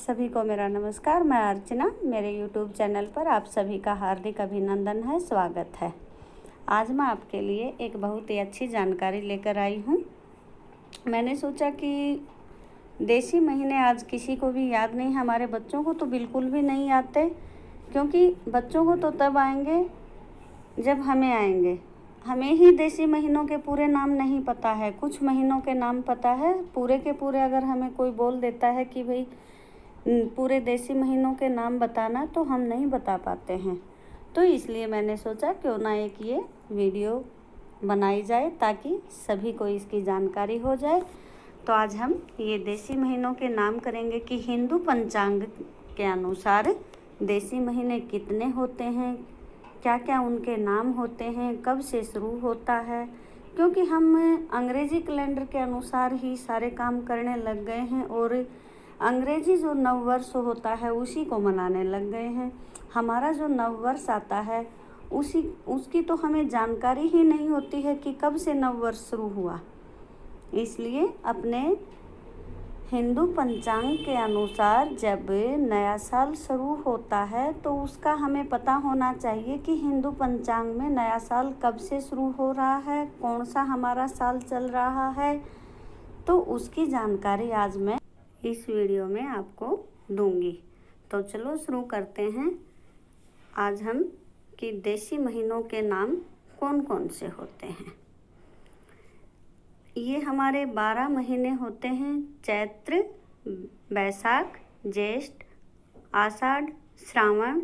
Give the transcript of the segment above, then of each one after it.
सभी को मेरा नमस्कार। मैं अर्चना, मेरे YouTube चैनल पर आप सभी का हार्दिक अभिनंदन है, स्वागत है। आज मैं आपके लिए एक बहुत ही अच्छी जानकारी लेकर आई हूँ। मैंने सोचा कि देसी महीने आज किसी को भी याद नहीं, हमारे बच्चों को तो बिल्कुल भी नहीं आते, क्योंकि बच्चों को तो तब आएंगे जब हमें आएंगे। हमें ही देसी महीनों के पूरे नाम नहीं पता है, कुछ महीनों के नाम पता है। पूरे के पूरे अगर हमें कोई बोल देता है कि भाई पूरे देसी महीनों के नाम बताना, तो हम नहीं बता पाते हैं। तो इसलिए मैंने सोचा क्यों ना एक ये वीडियो बनाई जाए ताकि सभी को इसकी जानकारी हो जाए। तो आज हम ये देसी महीनों के नाम करेंगे कि हिंदू पंचांग के अनुसार देसी महीने कितने होते हैं, क्या क्या उनके नाम होते हैं, कब से शुरू होता है। क्योंकि हम अंग्रेजी कैलेंडर के अनुसार ही सारे काम करने लग गए हैं और अंग्रेजी जो नववर्ष होता है उसी को मनाने लग गए हैं। हमारा जो नववर्ष आता है उसकी तो हमें जानकारी ही नहीं होती है कि कब से नववर्ष शुरू हुआ। इसलिए अपने हिंदू पंचांग के अनुसार जब नया साल शुरू होता है तो उसका हमें पता होना चाहिए कि हिंदू पंचांग में नया साल कब से शुरू हो रहा है, कौन सा हमारा साल चल रहा है। तो उसकी जानकारी आज मैं इस वीडियो में आपको दूंगी। तो चलो शुरू करते हैं। आज हम कि देसी महीनों के नाम कौन कौन से होते हैं। ये हमारे 12 महीने होते हैं: चैत्र, बैसाख, ज्येष्ठ, आषाढ़, श्रावण,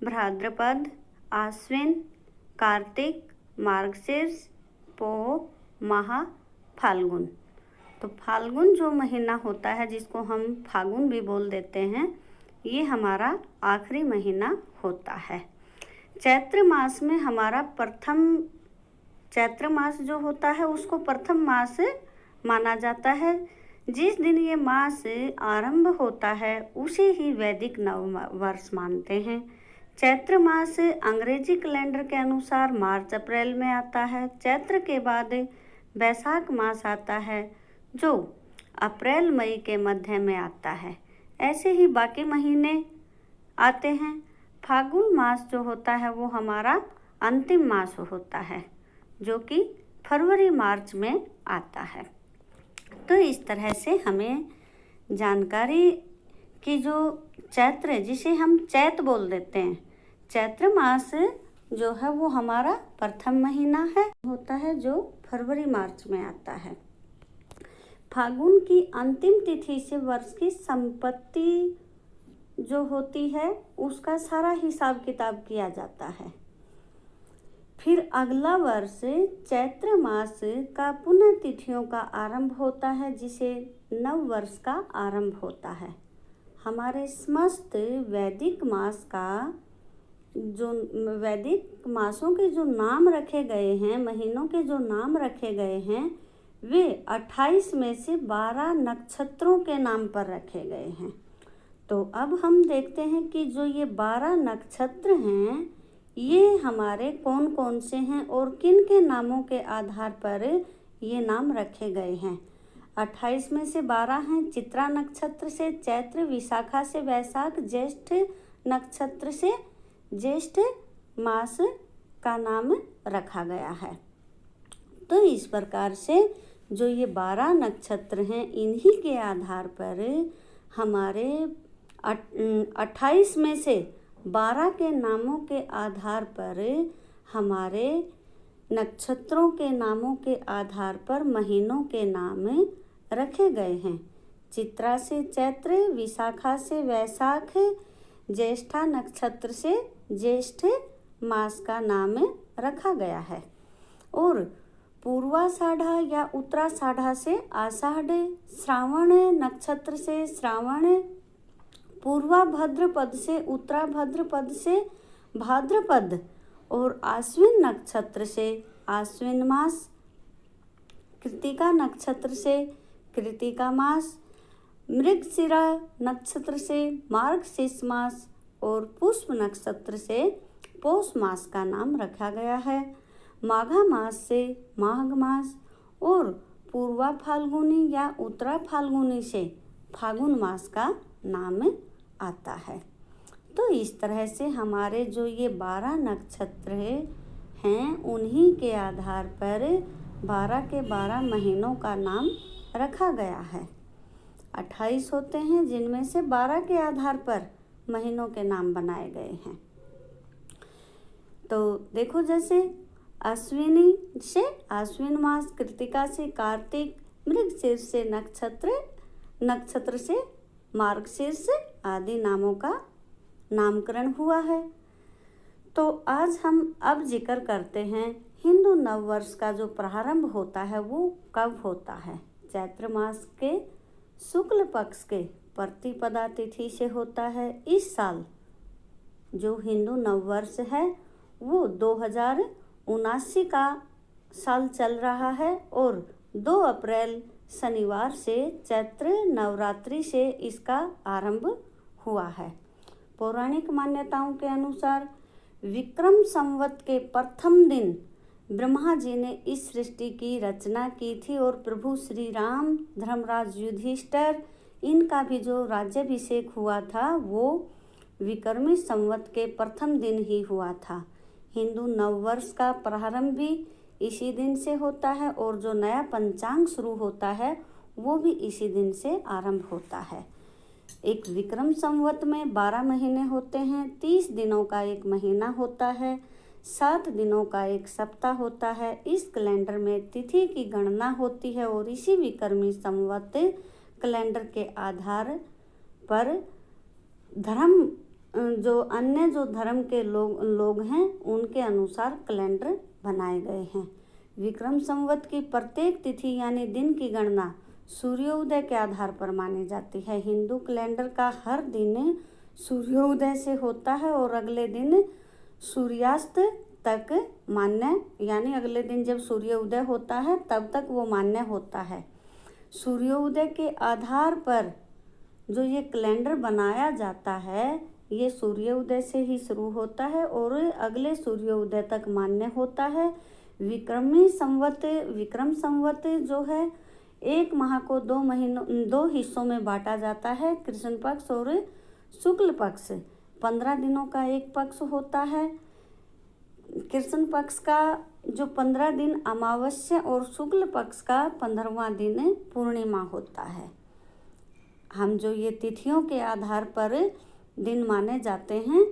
भाद्रपद, आश्विन, कार्तिक, मार्गशीर्ष, पोह, माह, फाल्गुन। तो फाल्गुन जो महीना होता है, जिसको हम फागुन भी बोल देते हैं, ये हमारा आखिरी महीना होता है। चैत्र मास में हमारा चैत्र मास जो होता है उसको प्रथम मास माना जाता है। जिस दिन ये मास आरंभ होता है उसे ही वैदिक नव वर्ष मानते हैं। चैत्र मास अंग्रेजी कैलेंडर के अनुसार मार्च अप्रैल में आता है। चैत्र के बाद बैसाख मास आता है जो अप्रैल मई के मध्य में आता है। ऐसे ही बाकी महीने आते हैं। फागुन मास जो होता है वो हमारा अंतिम मास होता है, जो कि फरवरी मार्च में आता है। तो इस तरह से हमें जानकारी कि जो चैत्र, जिसे हम चैत बोल देते हैं, चैत्र मास जो है वो हमारा प्रथम महीना है होता है, जो फरवरी मार्च में आता है। फागुन की अंतिम तिथि से वर्ष की संपत्ति जो होती है उसका सारा हिसाब किताब किया जाता है। फिर अगला वर्ष चैत्र मास का पुनः तिथियों का आरंभ होता है, जिसे नव वर्ष का आरंभ होता है। हमारे समस्त वैदिक मास का जो वैदिक मासों के जो नाम रखे गए हैं, महीनों के जो नाम रखे गए हैं, वे 28 में से 12 नक्षत्रों के नाम पर रखे गए हैं। तो अब हम देखते हैं कि जो ये 12 नक्षत्र हैं ये हमारे कौन कौन से हैं और किन के नामों के आधार पर ये नाम रखे गए हैं। 28 में से 12 हैं चित्रा नक्षत्र से चैत्र, विशाखा से वैशाख, ज्येष्ठ नक्षत्र से ज्येष्ठ मास का नाम रखा गया है। तो इस प्रकार से जो ये 12 नक्षत्र हैं, इन्हीं के आधार पर हमारे 28 में से 12 के नामों के आधार पर हमारे नक्षत्रों के नामों के आधार पर महीनों के नाम रखे गए हैं। चित्रा से चैत्र, विशाखा से वैशाख, ज्येष्ठा नक्षत्र से ज्येष्ठ मास का नाम रखा गया है। और पूर्वाषाढ़ा या उत्तराषाढ़ा से आषाढ़, श्रावण नक्षत्र से श्रावण, पूर्वा भाद्रपद से उत्तरा भाद्रपद से भाद्रपद, और आश्विन नक्षत्र से आश्विन मास, कृतिका नक्षत्र से कृतिका मास, मृगशिरा नक्षत्र से मार्गशीर्ष मास और पुष्प नक्षत्र से पौष मास का नाम रखा गया है। माघा मास से माघ मास और पूर्वा फाल्गुनी या उत्तरा फाल्गुनी से फागुन मास का नाम आता है। तो इस तरह से हमारे जो ये 12 नक्षत्र हैं उन्हीं के आधार पर 12 के 12 महीनों का नाम रखा गया है। 28 होते हैं जिनमें से 12 के आधार पर महीनों के नाम बनाए गए हैं। तो देखो, जैसे अश्विनी से आश्विन मास, कृतिका से कार्तिक, मृगशीर्ष से नक्षत्र से मार्गशीर्ष आदि नामों का नामकरण हुआ है। तो आज हम अब जिक्र करते हैं हिंदू नववर्ष का जो प्रारंभ होता है वो कब होता है। चैत्र मास के शुक्ल पक्ष के प्रतिपदा तिथि से होता है। इस साल जो हिंदू नववर्ष है वो 2079 का साल चल रहा है और 2 अप्रैल शनिवार से चैत्र नवरात्रि से इसका आरंभ हुआ है। पौराणिक मान्यताओं के अनुसार विक्रम संवत के प्रथम दिन ब्रह्मा जी ने इस सृष्टि की रचना की थी और प्रभु श्री राम, धर्मराज युधिष्ठिर, इनका भी जो राज्याभिषेक हुआ था वो विक्रमी संवत के प्रथम दिन ही हुआ था। हिंदू नववर्ष का प्रारंभ भी इसी दिन से होता है और जो नया पंचांग शुरू होता है वो भी इसी दिन से आरंभ होता है। एक विक्रम संवत में 12 महीने होते हैं, 30 दिनों का एक महीना होता है, 7 दिनों का एक सप्ताह होता है। इस कैलेंडर में तिथि की गणना होती है और इसी विक्रमी संवत कैलेंडर के आधार पर धर्म जो धर्म के लोग हैं उनके अनुसार कैलेंडर बनाए गए हैं। विक्रम संवत की प्रत्येक तिथि यानी दिन की गणना सूर्योदय के आधार पर मानी जाती है। हिंदू कैलेंडर का हर दिन सूर्योदय से होता है और अगले दिन सूर्यास्त तक मान्य, यानी अगले दिन जब सूर्योदय होता है तब तक वो मान्य होता है। सूर्योदय के आधार पर जो ये कैलेंडर बनाया जाता है ये सूर्योदय से ही शुरू होता है और अगले सूर्योदय तक मान्य होता है। विक्रम संवत जो है एक माह को 2 हिस्सों में बांटा जाता है, कृष्ण पक्ष और शुक्ल पक्ष। 15 दिनों का एक पक्ष होता है। कृष्ण पक्ष का जो 15 दिन अमावस्या और शुक्ल पक्ष का 15वां दिन पूर्णिमा होता है। हम जो ये तिथियों के आधार पर दिन माने जाते हैं,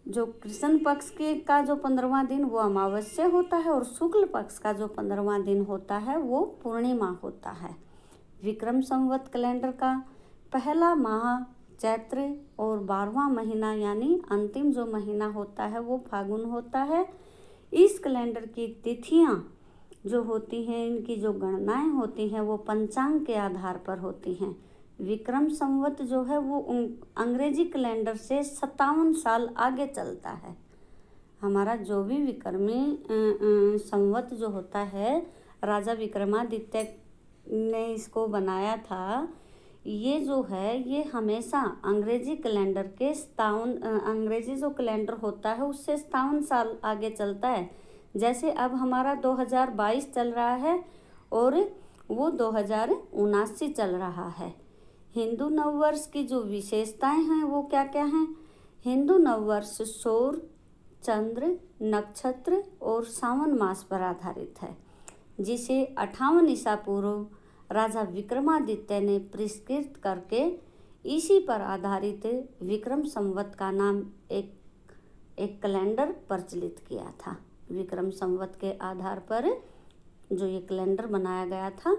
जो कृष्ण पक्ष के का जो 15वां दिन वो अमावस्या होता है और शुक्ल पक्ष का जो 15वां दिन होता है वो पूर्णिमा होता है। विक्रम संवत कैलेंडर का पहला माह चैत्र और 12वां महीना यानी अंतिम जो महीना होता है वो फागुन होता है। इस कैलेंडर की तिथियां जो होती हैं, इनकी जो गणनाएं होती हैं वो पंचांग के आधार पर होती हैं। विक्रम संवत जो है वो अंग्रेजी कैलेंडर से 57 साल आगे चलता है। हमारा जो भी विक्रमी संवत जो होता है, राजा विक्रमादित्य ने इसको बनाया था, ये जो है ये हमेशा अंग्रेजी कैलेंडर के अंग्रेजी जो कैलेंडर होता है उससे 57 साल आगे चलता है। जैसे अब हमारा 2022 चल रहा है और वो 2079 चल रहा है। हिंदू नववर्ष की जो विशेषताएं हैं वो क्या क्या हैं? हिंदू नववर्ष सौर, चंद्र, नक्षत्र और सावन मास पर आधारित है, जिसे 58 ईसा पूर्व राजा विक्रमादित्य ने पुरस्कृत करके इसी पर आधारित विक्रम संवत का नाम एक कैलेंडर प्रचलित किया था। विक्रम संवत के आधार पर जो ये कैलेंडर बनाया गया था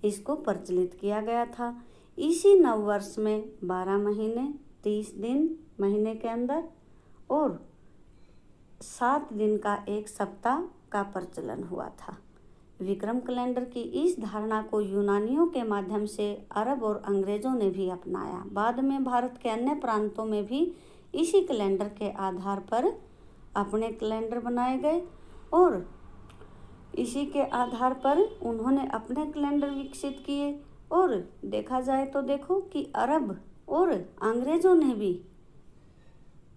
इसको प्रचलित किया गया था। इसी नववर्ष में 12 महीने 30 दिन महीने के अंदर और 7 दिन का एक सप्ताह का प्रचलन हुआ था। विक्रम कैलेंडर की इस धारणा को यूनानियों के माध्यम से अरब और अंग्रेजों ने भी अपनाया। बाद में भारत के अन्य प्रांतों में भी इसी कैलेंडर के आधार पर अपने कैलेंडर बनाए गए और इसी के आधार पर उन्होंने अपने कैलेंडर विकसित किए। और देखा जाए तो देखो कि अरब और अंग्रेजों ने भी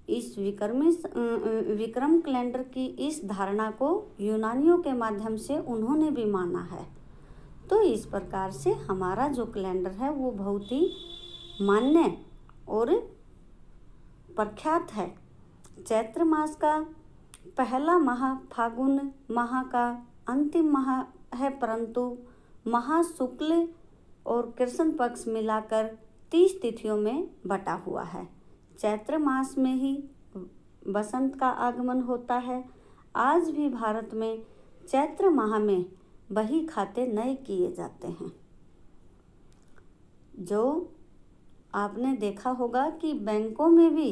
इस विक्रम कैलेंडर की इस धारणा को यूनानियों के माध्यम से उन्होंने भी माना है। तो इस प्रकार से हमारा जो कैलेंडर है वो बहुत ही मान्य और प्रख्यात है। चैत्र मास का पहला माह फागुन माह का अंतिम माह है, परंतु माह शुक्ल और कृष्ण पक्ष मिलाकर 30 तिथियों में बटा हुआ है। चैत्र मास में ही बसंत का आगमन होता है। आज भी भारत में चैत्र माह में बही खाते नए किए जाते हैं। जो आपने देखा होगा कि बैंकों में भी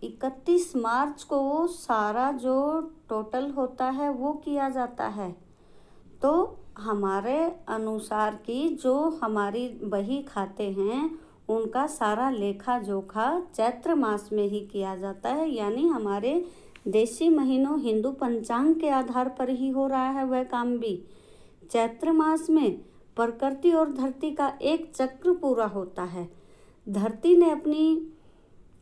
31 मार्च को सारा जो टोटल होता है वो किया जाता है। तो हमारे अनुसार की जो हमारी बही खाते हैं उनका सारा लेखा जोखा चैत्र मास में ही किया जाता है, यानी हमारे देशी महीनों हिंदू पंचांग के आधार पर ही हो रहा है वह काम भी। चैत्र मास में प्रकृति और धरती का एक चक्र पूरा होता है। धरती ने अपनी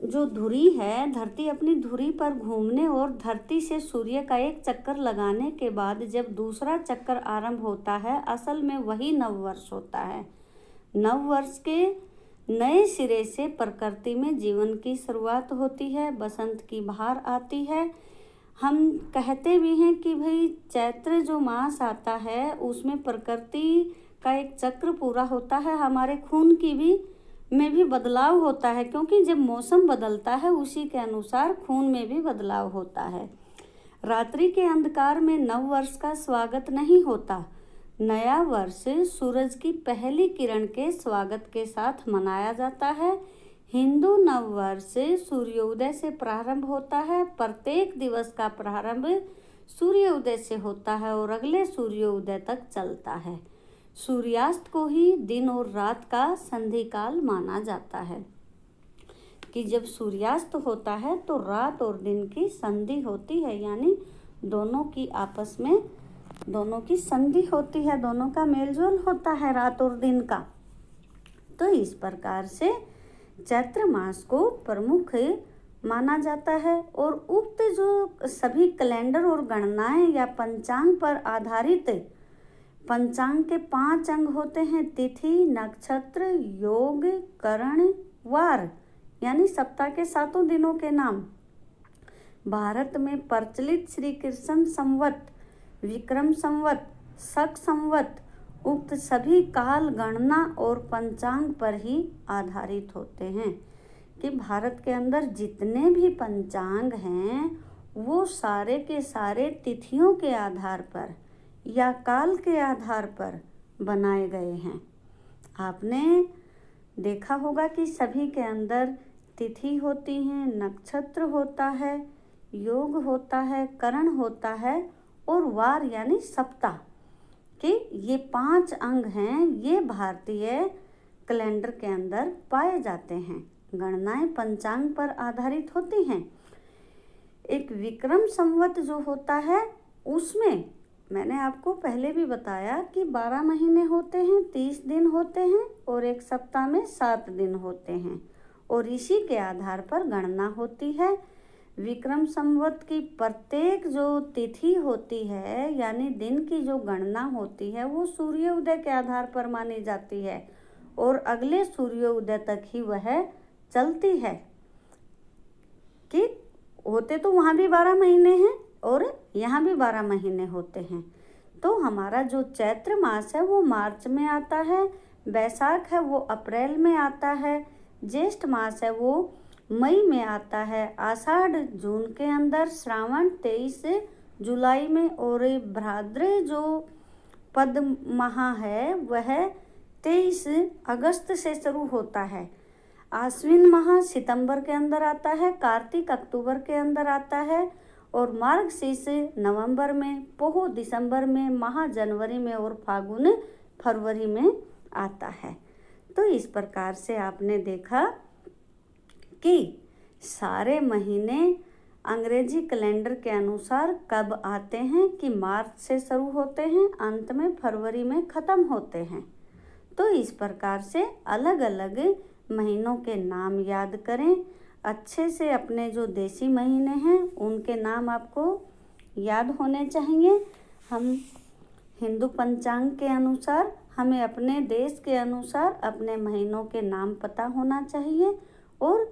जो धुरी है, धरती अपनी धुरी पर घूमने और धरती से सूर्य का एक चक्कर लगाने के बाद जब दूसरा चक्कर आरंभ होता है, असल में वही नववर्ष होता है। नववर्ष के नए सिरे से प्रकृति में जीवन की शुरुआत होती है, बसंत की बहार आती है। हम कहते भी हैं कि भाई चैत्र जो मास आता है उसमें प्रकृति का एक चक्र पूरा होता है, हमारे खून की भी में भी बदलाव होता है, क्योंकि जब मौसम बदलता है उसी के अनुसार खून में भी बदलाव होता है। रात्रि के अंधकार में नववर्ष का स्वागत नहीं होता। नया वर्ष सूरज की पहली किरण के स्वागत के साथ मनाया जाता है। हिंदू नववर्ष सूर्योदय से प्रारंभ होता है। प्रत्येक दिवस का प्रारंभ सूर्योदय से होता है और अगले सूर्योदय तक चलता है। सूर्यास्त को ही दिन और रात का संधि काल माना जाता है कि जब सूर्यास्त होता है तो रात और दिन की संधि होती है, यानी दोनों की आपस में दोनों की संधि होती है, दोनों का मेलजोल होता है रात और दिन का। तो इस प्रकार से चैत्र मास को प्रमुख माना जाता है और उक्त जो सभी कैलेंडर और गणनाएं या पंचांग पर आधारित पंचांग के 5 अंग होते हैं: तिथि, नक्षत्र, योग, करण, वार, यानी सप्ताह के 7 दिनों के नाम। भारत में प्रचलित श्री कृष्ण संवत, विक्रम संवत, शक संवत उक्त सभी काल गणना और पंचांग पर ही आधारित होते हैं कि भारत के अंदर जितने भी पंचांग हैं वो सारे के सारे तिथियों के आधार पर या काल के आधार पर बनाए गए हैं। आपने देखा होगा कि सभी के अंदर तिथि होती हैं, नक्षत्र होता है, योग होता है, करण होता है और वार यानी सप्ताह कि ये 5 अंग हैं। ये भारतीय कैलेंडर के अंदर पाए जाते हैं। गणनाएं पंचांग पर आधारित होती हैं। एक विक्रम संवत जो होता है उसमें मैंने आपको पहले भी बताया कि 12 महीने होते हैं, 30 दिन होते हैं और एक सप्ताह में 7 दिन होते हैं और इसी के आधार पर गणना होती है। विक्रम संवत की प्रत्येक जो तिथि होती है यानी दिन की जो गणना होती है वो सूर्योदय के आधार पर मानी जाती है और अगले सूर्योदय तक ही वह चलती है कि होते तो वहाँ भी 12 महीने हैं और यहाँ भी 12 महीने होते हैं। तो हमारा जो चैत्र मास है वो मार्च में आता है, बैसाख है वो अप्रैल में आता है, ज्येष्ठ मास है वो मई में आता है, आषाढ़ जून के अंदर, श्रावण 23 जुलाई में और भाद्र जो पद माह है वह 23 अगस्त से शुरू होता है। आश्विन माह सितंबर के अंदर आता है, कार्तिक अक्टूबर के अंदर आता है और मार्गशीर्ष नवंबर में, पोह दिसंबर में, माह जनवरी में और फागुन फरवरी में आता है। तो इस प्रकार से आपने देखा कि सारे महीने अंग्रेजी कैलेंडर के अनुसार कब आते हैं कि मार्च से शुरू होते हैं, अंत में फरवरी में ख़त्म होते हैं। तो इस प्रकार से अलग अलग महीनों के नाम याद करें। अच्छे से अपने जो देसी महीने हैं उनके नाम आपको याद होने चाहिए। हम हिंदू पंचांग के अनुसार हमें अपने देश के अनुसार अपने महीनों के नाम पता होना चाहिए और